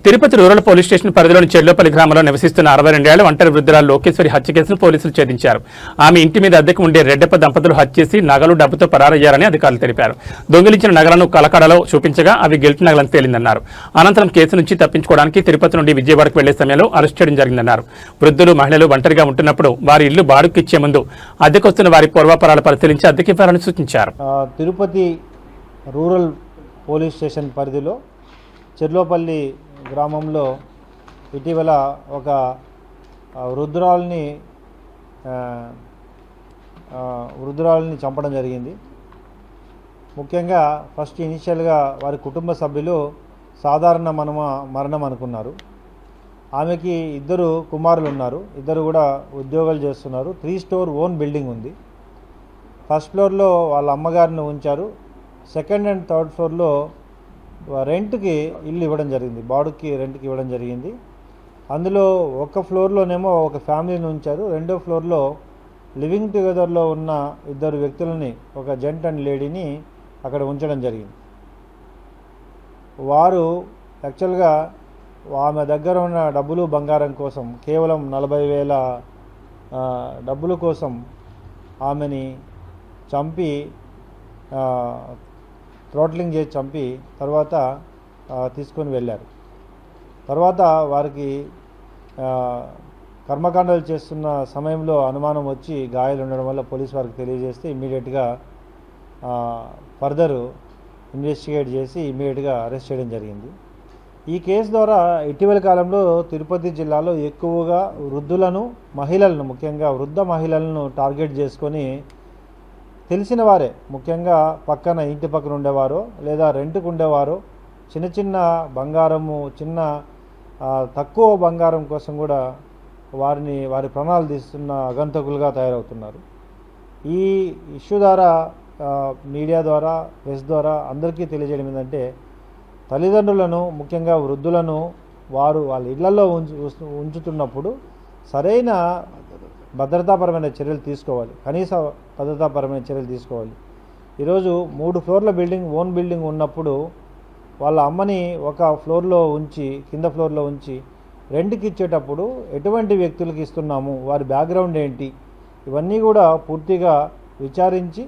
Tirupati rural police station పరిధిలోని చెర్లోపల్లి గ్రామంలో నివసిస్తున్న 62 ఏళ్ల ఒంటరి వృద్ధురాలు లోకేశ్వరి హత్య కేసును పోలీసులు ఛేదించారు. ఆమె ఇంటి మీద అద్దెకు ఉండే రెడ్డప్ప దంపతులు హత్య చేసి నగలు డబ్బుతో పరారయ్యారని అధికారులు తెలిపారు. దొంగిలించిన నగలను కలకడలో చూపించగా అవి గిల్ట్ నగలని తేలిందన్నారు. అనంతరం కేసు నుంచి తప్పించుకోవడానికి తిరుపతి నుండి విజయవాడకు వెళ్లే సమయంలో అరెస్ట్ చేయడం జరిగిందన్నారు. వృద్ధులు మహిళలు ఒంటరిగా ఉంటున్నప్పుడు వారి ఇల్లు బాడుకిచ్చే ముందు అద్దెకొస్తున్న వారి పూర్వాపరాలు పరిశీలించి అద్దెకివ్వాలని సూచించారు. తిరుపతి రూరల్ పోలీస్ స్టేషన్ పరిధిలో చెర్లోపల్లి గ్రామంలో ఇటీవల ఒక వృద్ధురాల్ని చంపడం జరిగింది. ముఖ్యంగా ఫస్ట్ ఇనిషియల్గా వారి కుటుంబ సభ్యులు సాధారణ మరణం అనుకున్నారు. ఆమెకి 2 కుమారులు ఉన్నారు. 2 కూడా ఉద్యోగాలు చేస్తున్నారు. 3 స్టోర్ ఓన్ బిల్డింగ్ ఉంది. ఫస్ట్ ఫ్లోర్లో వాళ్ళ అమ్మగారిని ఉంచారు. సెకండ్ అండ్ థర్డ్ ఫ్లోర్లో రెంట్కి ఇల్లు ఇవ్వడం జరిగింది, బాడుకి రెంట్కి ఇవ్వడం జరిగింది. అందులో ఒక ఫ్లోర్లోనేమో ఒక ఫ్యామిలీని ఉంచారు. రెండో ఫ్లోర్లో లివింగ్ టుగెదర్లో ఉన్న 2 వ్యక్తులని, ఒక జెంట్ అండ్ లేడీని అక్కడ ఉంచడం జరిగింది. వారు యాక్చువల్గా ఆమె దగ్గర ఉన్న డబ్బులు బంగారం కోసం, కేవలం 40,000 డబ్బుల కోసం ఆమెని చంపి, థ్రోట్లింగ్ చేసి చంపి తర్వాత తీసుకొని వెళ్ళారు. తర్వాత వారికి కర్మకాండాలు చేస్తున్న సమయంలో అనుమానం వచ్చి గాయాలు ఉండడం వల్ల పోలీసు వారికి తెలియజేస్తే ఇమ్మీడియట్గా ఫర్దర్ ఇన్వెస్టిగేట్ చేసి ఇమ్మీడియట్గా అరెస్ట్ చేయడం జరిగింది. ఈ కేసు ద్వారా ఇటీవల కాలంలో తిరుపతి జిల్లాలో ఎక్కువగా వృద్ధులను, మహిళలను, ముఖ్యంగా వృద్ధ మహిళలను టార్గెట్ చేసుకొని తెలిసిన వారే, ముఖ్యంగా పక్కన ఇంటి పక్కన ఉండేవారో లేదా రెంట్కు ఉండేవారో చిన్న బంగారము, తక్కువ బంగారం కోసం కూడా వారి ప్రాణాలు తీస్తున్న అగంతకులుగా తయారవుతున్నారు. ఈ ఇష్యూ ద్వారా, మీడియా ద్వారా, ప్రెస్ ద్వారా అందరికీ తెలియజేయడం ఏంటంటే, తల్లిదండ్రులను, ముఖ్యంగా వృద్ధులను వాళ్ళ ఇళ్లలో ఉంచుతున్నప్పుడు సరైన భద్రతాపరమైన చర్యలు తీసుకోవాలి. కనీస భద్రతాపరమైన చర్యలు తీసుకోవాలి. ఈరోజు 3 ఫ్లోర్ల బిల్డింగ్, ఓన్ బిల్డింగ్ ఉన్నప్పుడు వాళ్ళ అమ్మని ఒక ఫ్లోర్లో ఉంచి, కింద ఫ్లోర్లో ఉంచి రెంట్కి ఇచ్చేటప్పుడు ఎటువంటి వ్యక్తులకు ఇస్తున్నాము, వారి బ్యాక్గ్రౌండ్ ఏంటి, ఇవన్నీ కూడా పూర్తిగా విచారించి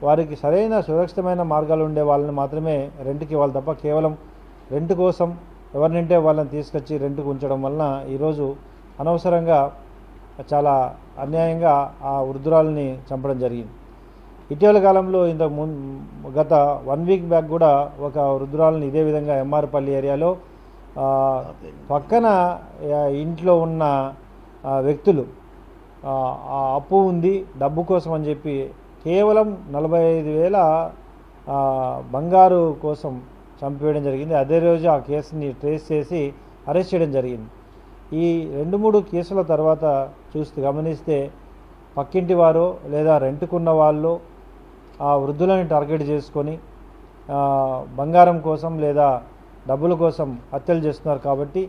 వారికి సరైన సురక్షితమైన మార్గాలు ఉండే వాళ్ళని మాత్రమే రెంట్కి ఇవ్వాలి తప్ప కేవలం రెంట్ కోసం ఎవరినింటే వాళ్ళని తీసుకొచ్చి రెంట్కి ఉంచడం వలన ఈరోజు అనవసరంగా చాలా అన్యాయంగా ఆ వృద్ధురాలని చంపడం జరిగింది. ఇటీవల కాలంలో గత 1 వీక్ బ్యాక్ కూడా ఒక వృద్ధురాలని ఇదే విధంగా ఎంఆర్పల్లి ఏరియాలో పక్కన ఇంట్లో ఉన్న వ్యక్తులు అప్పు ఉంది, డబ్బు కోసం అని చెప్పి కేవలం 45,000 బంగారు కోసం చంపివేయడం జరిగింది. అదే రోజు ఆ కేసుని ట్రేస్ చేసి అరెస్ట్ చేయడం జరిగింది. ఈ 2-3 కేసుల తర్వాత గమనిస్తే పక్కింటి వారు లేదా రెంట్కున్న వాళ్ళు ఆ వృద్ధులని టార్గెట్ చేసుకొని బంగారం కోసం లేదా డబ్బుల కోసం హత్యలు చేస్తున్నారు. కాబట్టి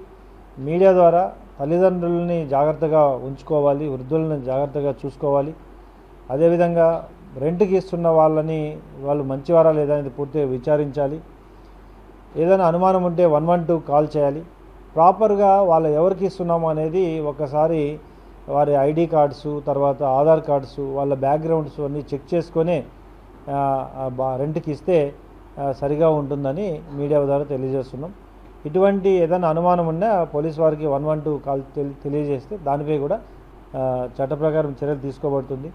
మీడియా ద్వారా తల్లిదండ్రులని జాగ్రత్తగా ఉంచుకోవాలి, వృద్ధులను జాగ్రత్తగా చూసుకోవాలి. అదేవిధంగా రెంట్కి ఇస్తున్న వాళ్ళు మంచివారా లేదా అనేది పూర్తిగా విచారించాలి. ఏదైనా అనుమానం ఉంటే 112 కాల్ చేయాలి. ప్రాపర్గా వాళ్ళు ఎవరికి ఇస్తున్నాము అనేది ఒకసారి వారి ఐడి కార్డ్స్, తర్వాత ఆధార్ కార్డ్స్, వాళ్ళ బ్యాక్గ్రౌండ్స్ అన్నీ చెక్ చేసుకొని రెంట్కి ఇస్తే సరిగా ఉంటుందని మీడియా ద్వారా తెలియజేస్తున్నాం. ఇటువంటి ఏదైనా అనుమానం ఉన్నా పోలీస్ వారికి 112 కాల్ తెలియజేస్తే దానిపై కూడా చట్ట ప్రకారం చర్యలు తీసుకోబడుతుంది.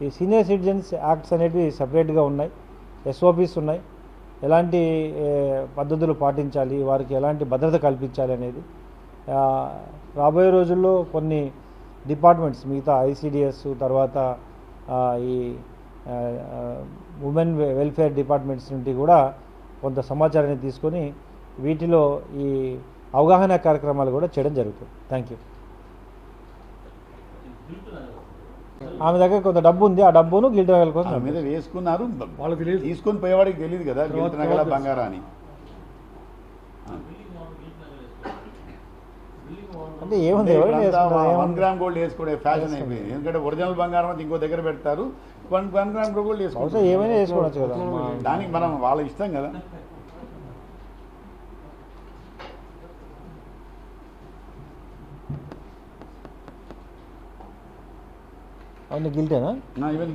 ఈ సీనియర్ సిటిజన్స్ యాక్ట్స్ అనేవి సపరేట్గా ఉన్నాయి, SOPs ఉన్నాయి. ఎలాంటి పద్ధతులు పాటించాలి, వారికి ఎలాంటి భద్రత కల్పించాలి అనేది రాబోయే రోజుల్లో కొన్ని డిపార్ట్మెంట్స్, మిగతా ICDS, తర్వాత ఈ ఉమెన్ వెల్ఫేర్ డిపార్ట్మెంట్స్ నుండి కూడా కొంత సమాచారాన్ని తీసుకొని వీటిలో ఈ అవగాహన కార్యక్రమాలు కూడా చేయడం జరుగుతుంది. Thank you. ఆమె దగ్గర కొంత డబ్బు ఉంది, ఆ డబ్బును గిల్ట్ నగల కోసం మీద వేసుకున్నారు. వాళ్ళకి తీసుకొని పోయేవాడికి తెలియదు కదా గిల్ట్ నగల బంగారా అని. అంటే ఏముంది, 1 గ్రామ్ గోల్డ్ వేసుకోవడం ఫ్యాషన్ అయిపోయింది. ఎందుకంటే ఒరిజినల్ బంగారం అయితే ఇంకో దగ్గర పెడతారు, 1 గ్రామ్ గోల్డ్ వేసుకోవచ్చు. ఏమైనా వేసుకోవచ్చు కదా, దానికి మనం వాళ్ళ ఇష్టం కదా. అవును గిల్టేనా ఈవెన్